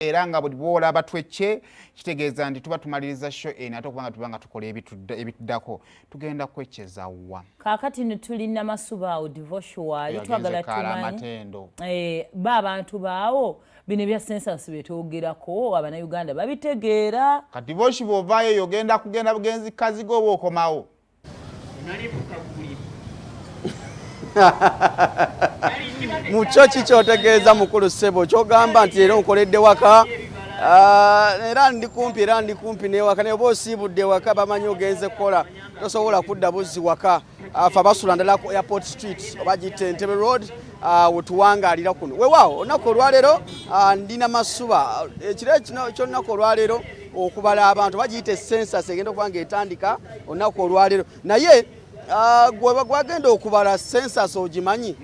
era nga buli bwolaba twecce kitegeeza nti tuba tumaliriza show eno ate okubanga tubanga tukola ebituddako tugenda kwecceza wa kaakati ne tulina Masuba awo divorce twagala tumanyi ba abantu baawo bino ebya census betwogerako Abannayuganda babitegeera ka divorce bwovaayo yogenda kugenda bugenzi kazi g'oba okomawo mucho kikyotegeeza mukulu ssebo kyogamba nti era onkoledde waka era ndi kumpi newaka naye oba osiibudde waka bamanyi ogenze kukola tosobola kudda buzzi waka fe basula ndala ku airport street oba giyite Entebbe road wetuwangaalira kuno weewaawo olunaku olwaleero ndina Masuba ekiro ky'olunaku olwaleero okubala abantu bagiyite census egenda okuba ng'etandika olunaku olwaleero naye gwagenda okubala census ogimanyi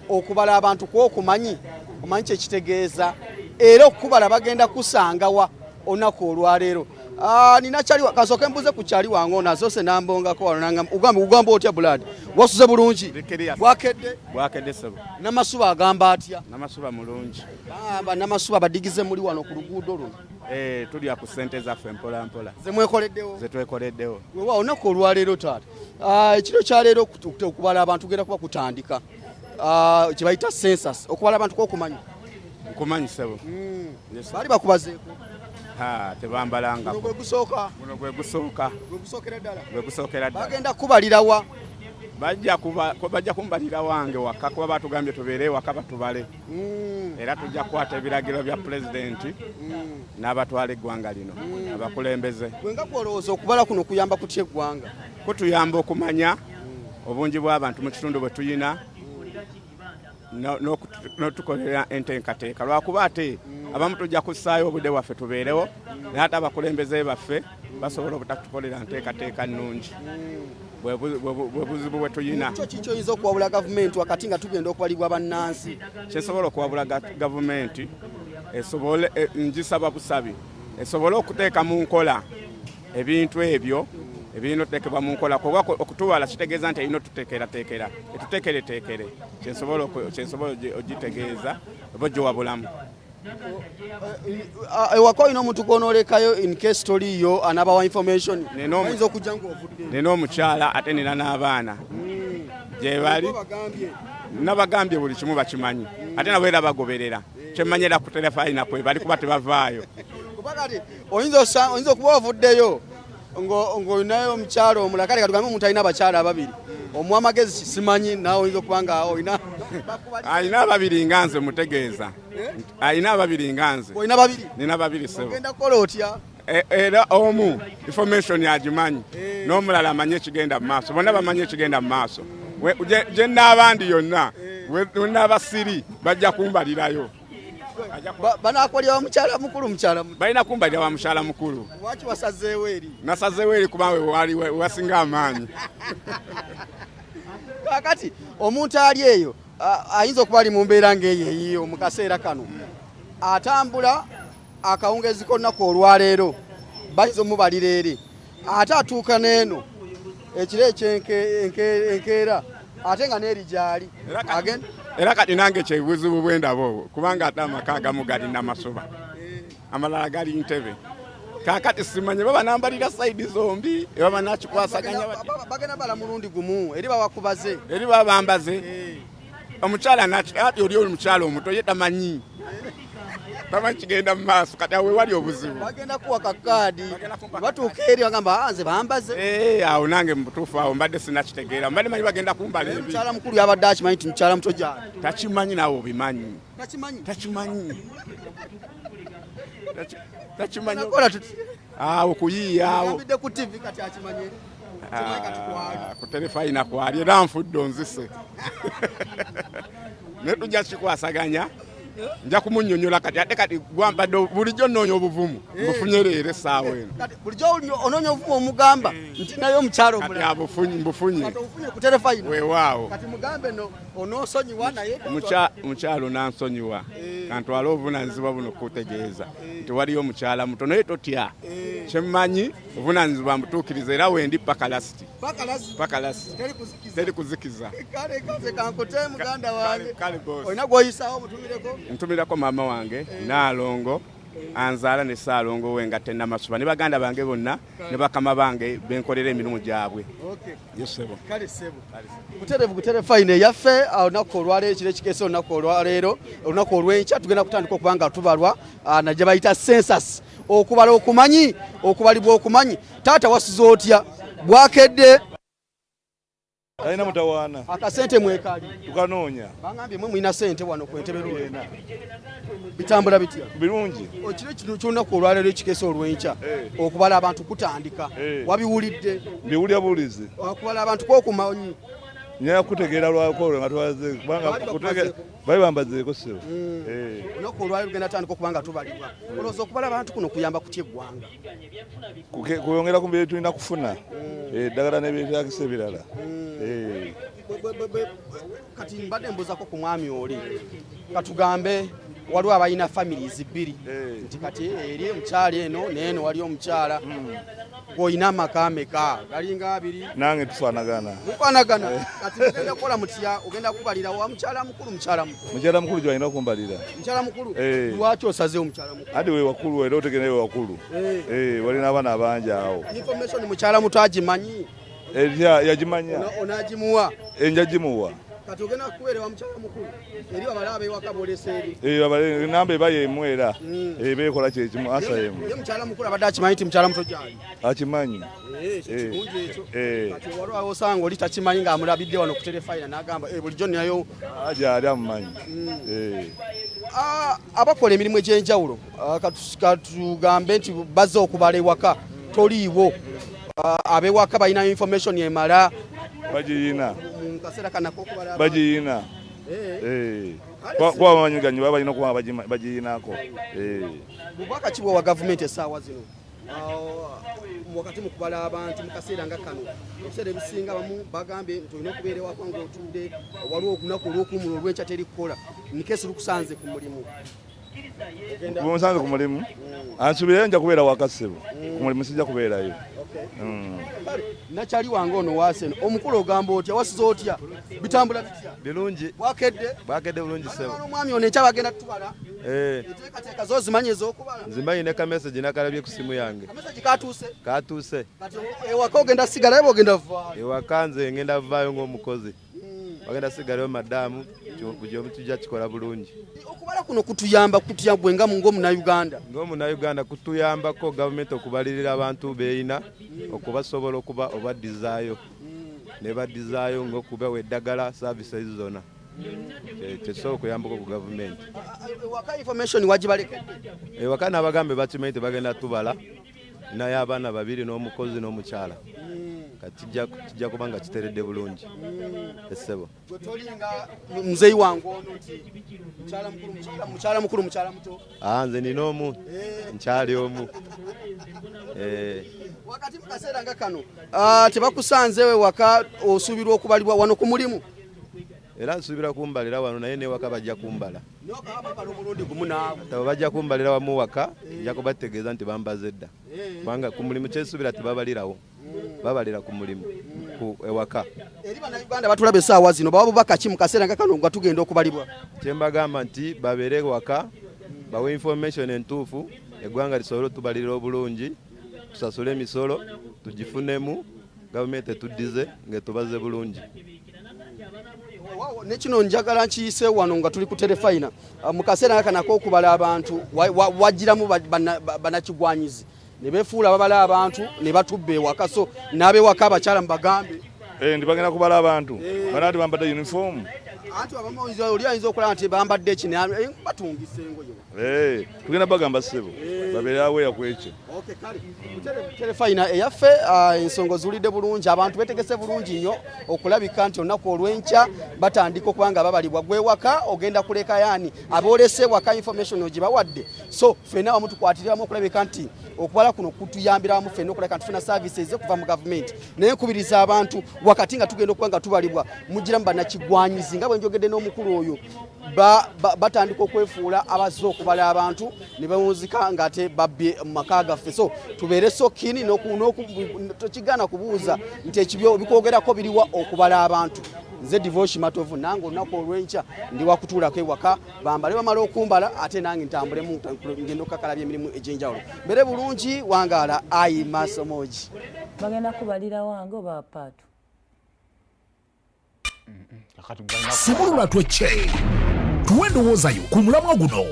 okubala abantu kwokumanyi omanyi kyekitegeeza era okubala bagenda kusangawa olunaku olwaleero nina kyaliwa kasooke mbuze ku kyaliwa ngo nazo se nambongako wano ugamba otya Bulad wasuze bulungi bwakedde sebo Namasuba agamba atya Namasuba mulungi Namasuba badigize muli wano ku luguudo luno tuli ku ssente zaffe mpola zetwekoleddewo weewaawo olunaku olwaleero taata ekiro kyaleero okubala abantu genda kuba kutandika kyebayita census okubala abantu kwokumanyi nkumanyi sebo baali bakubazeeko tebambalanga gwe gusooka gwe gusookera ddala bagenda kubalirawa bajja kumbalira wange waka kuba batugambye tubeere waka batubale era tujja kukwata ebiragiro bya pulezidenti n'abatwala eggwanga lino abakulembeze gwenga kwolowooza okubala kuno kuyamba kutya eggwanga kutuyamba okumanya obungi bw'abantu mu kitundu bwe tuyina n'otukolera enteekateeka lwakuba ate abamu tujja kussaayo obudde bwaffe tubeerewo naye ate abakulembeze baffe basobola obutatukolera nteekateeka nnungi bwe buzibu bwe tuyina kiki oyinza okuwabula gavumenti wakati nga tugenda okubalibwa bannansi kyesobola okuwabula gavumenti esobole ngisaba busabi esobole okuteeka mu nkola ebintu ebyo ebirina otuteekebwa mu nkola kuba okutuwala kitegeeza nti erina otuteekerateekera etuteekereteekere kyensobola ogitegeeza oba ogiwabulamu ewaka olina omuntu gonoolekayo in case toliyo anabawa information ayinza okujja ng'ovudde nina omukyala ate nina n'abaana gye bali nabagambye buli kimu bakimanyi ate nabo era bagoberera kyemmanyira ku terefayina kwe bali kuba tebavaayo kuba kati oyinza okuba ovuddeyo ng'olinayo omukyalo omulala kale katugambe omuntu alina abakyala ababiri omuwa amagezi kisimanyi naawe oyinza okuba nga olina alina ababiri nga nze mutegeeza alina ababiri nga nze olina babiri nina babiri sebo ogenda kukola otya era omu information agimanyi n'omulala amanye ekigenda mu maaso bonna bamanye ekigenda mu maaso gye n'abandi yonna wenaabasiri bajja kumbalirayo banaakolera mukyala mukulu balina kumbalira wa mukyala mukulu lwaki wasazeewo eri nasazeewo eri kubanga wewasinga amaanyi kakati omuntu ali eyo ayinza okuba ali mu mbeera ng'eyo eyiyo mu kaseera kano atambula akawungezi k'olunaku olwaleero bayinza omubalira eri ate atuuka n'eno ekiro ekyenkeera ate nga n'eri gy'ali era kati nange kyebuzibu bwendabo kubanga ate amaka agamu gali Namasuba amalala gali Ntebe kakati simanye baba nambalira saidi zombi baba nakikwasaganya bagenda bala mulundi gumu eri babakubaze eri babambaze omukyala ati oli omukyala omuto ye tamanyi kigenda mu maaso kati awe wali obuzibu bagenda kuwaka kaadi batuuka eri bagamba nze bambaze awo nange mutuufu awo mbadde sinakitegeera mbadde manyi bagenda kumbala ebi mukyala mukulu yabadde akimanyi ti mukyala muto gyali takimanyi nawe obimanyi takimanyi awo kuyiiyaawo ku TV kati akimanyi ku terefayina kwali era nfudde onzise naye tujja kikwasaganya nja kumunnyonnyola kati ate kati gwampadde bulijjo nnoonya obuvumu mbufunye leero essaawa eno bulijjo onoonya obuvumu omugamba nti naye omukyalo omulala mbufunye ku terefayina weewaawo kati mugambe onoosonyiwa naye omukyalo nansonyiwa kantwala obuvunaanyizibwa buno kutegeeza nti waliyo omukyala muto naye totya kyemmanyi obuvunaanyizibwa mbutuukiriza era wendi paka lasiti teri kuzikiza. Kale kaze kankute muganda wange olina gwoyisaawo mutumireko. Ntumirako maama wange Naalongo anzaala ne Saalongo we nga tennamasuba ne baganda bange bonna ne bakama bange benkolera emirimu gyabwe. Yesebo kale sebo kuterevu kuterefine yaffe olunaku olwaleero ekiro ekikeesa olunaku olwaleero olunaku olw'enkya tugenda kutandika okubanga tubalwa na gye bayita census okubala okumanyi okubalibwa okumanyi. Taata wasuza otya bwakedde alina mutawaana akasente mwekali tukanoonya bangambye mwe mulina sente wano ku Entebbe lwena bitambula bitya birungi. Ekiro kino ky'olunaku olwaleero ekikeesa olw'enkya okubala abantu kutandika wabiwulidde? Mbiwulya bulizi okubala abantu kwokumanyi nyaya kutegeera lwakolo nga twaze kubanga bali bambazeeko sebo. Olunaku olwaleero tugenda tandika okubanga tubalibwa. Olowooza okubala abantu kuno kuyamba kutya eggwanga? Kuyongera ku mbiri tulina kufuna eddagala n'ebyetaagisa ebirala. Kati mbadde mbuuzako ku mwami oli katugambe waliwo abalina families bbiri nti kati eri omukyala eno neeno wali omukyala gw'olina amaka ameka galinga abiri nange tufaanagana kati mugenda kukola mutya? Ogenda kubalira wa mukyala mukulu mukyala mukulu gy'alina okumbalira. Mukyala mukulu lwaki osazeewo mukyala mukulu? Adi we wakulu era otegere we wakulu walina abaana abangi awo. Information mukyala muto agimanyi? Yagimanya onaagimuwa? Njagimuwa. Kati ogenda kuweerewa mukyala mukulu eri abala ab'ewaka boolesa eri namba eba yemu era beekola kyekimu asa yemu. Ye mukyala mukulu abadde akimanyi nti mukyala muto gyali? Akimanyi. Kirungi ekyo. Kati waliwo osanga oli takimanyi ng'amulabidde wano ku terefayina n'agamba bulijjo ninayo gyali amumanyi. Abakola emirimu egy'enjawulo katugambe nti bazze okubala ewaka toliiwo, ab'ewaka balina information emala bagiyina mu kaseera kanako okubala bagiyina kuba bamanyiganye baba balina okuba bagiyinako. Bubaka ki bwa gavumenti essaawa zino wakati mu kubala abantu mu kaseera nga kano? Ebiseera ebisinga bamu bagambye nti olina okubeera ewaka ng'otudde waliwo olunaku olw'okuwumula olw'enkya teri kukola nikesi lukusanze ku mulimu. Musanze ku mulimu ansuubire nja kubeera waka ssebo ku mulimu sijja kubeerayo. Nakyali wange ono waaseno omukulu ogamba otya wasiza otya bitambula bitya? Birungi bwakedde bulungi ssebo. Omwami ono enkya bagenda tutubala enteekateeka zo zimanyi ez'okubala? Nzimanyi ne kamesagi nakalabye ku simu yange. Kamesagi katuuse? Katuuse. Kati ewaka ogenda sigalayo oba ogenda vaayo? Ewaka nze ngenda vaayo ng'omukozi bagenda sigalayo madaamu buli omu tujja kikola bulungi. Okubala kuno kutuyamba kutya gwe nga ng'omunauganda? Ng'omunauganda kutuyambako gavumenti okubalirira abantu beeyina okubasobola okuba obaddizaayo ne baddizaayo ng'okubawa eddagala services zonna tesobola okuyambako ku gavumenti. Ewaka information wagibalekedde? Ewaka n'abagambe bakimanyi tebagenda tubala naye abaana babiri n'omukozi n'omukyala kati kijja kuba nga kiteredde bulungi. Essebo tolinga muzeyi wange ono nti mukyala mukulu mukyala muto? Nze nina omu nkyali omu. Wakati mu kaseera nga kano tebakusanzeewo ewaka osuubirwa okubalibwa wano ku mulimu? Era nsuubira kumbalira wano naye n'ewaka bajja kumbala. Omulundi gumu naawe bajja kumbalira wamu waka nja kubategeeza nti bambaze dda kubanga ku mulimu kyesuubira tebabalirawo babalira ku mulimu ku ewaka. Eri bannayuganda batulaba essaawa zino baba bubaka ki mu kaseera nga kano nga tugenda okubalibwa? Kyembagamba nti babeere waka bawe information entuufu eggwanga lisobole otubalirira obulungi tusasule emisolo tugifunemu gavumenti etuddize ng'etubaze bulungi. Nekino njagala nkiyise wano nga tuli ku terefayina mu kaseera nga kanako okubala abantu wagiramu bannakigwanyizi ne beefuula babala abantu ne batubba ewaka, so n'ab'ewaka abakyala mu bagambe ndi bagenda kubala abantu bana nti bambadde uniform anti abamu oli ayinza okulaba nti bambadde eki batungisa engoye. Tugenda bagamba ssebo babeere aweeya ku ekyo. Kale terefayina eyaffe ensonga ziwulidde bulungi, abantu beetegese bulungi nnyo okulabika nti olunaku olw'enkya batandika okuba nga babalibwa. Gwewaka ogenda kuleka yaani aboolese ewaka information ogibawadde, so ffenna wamu tukwatiriramu okulabika nti okubala kuno kutuyambira mu ffenna okuleka tufuna services kuva mu government naye nkubiriza abantu wakati nga tugenda okuba nga tubalibwa mugiramu bannakigwanyizi nga bwe njogedde n'omukulu oyo batandika okwefuula abazze okubala abantu ne bamuzika ng'ate babbye mu maka gaffe so tubeere sokini tokigaana kubuuza nti ekibyo bikwogerako biriwa okubala abantu nze Divoshi Matovu nange olunaku olw'enkya ndi wakutuulako ewaka bambale bamala okumbala ate nange ntambulemu ngenda okukakalabya emirimu egy'enjawulo mbere bulungi wangaala ayi masomoji bagenda kubalira wange oba paatu Sumulula twecce tuwe ndowooza yo ku mulamwa guno.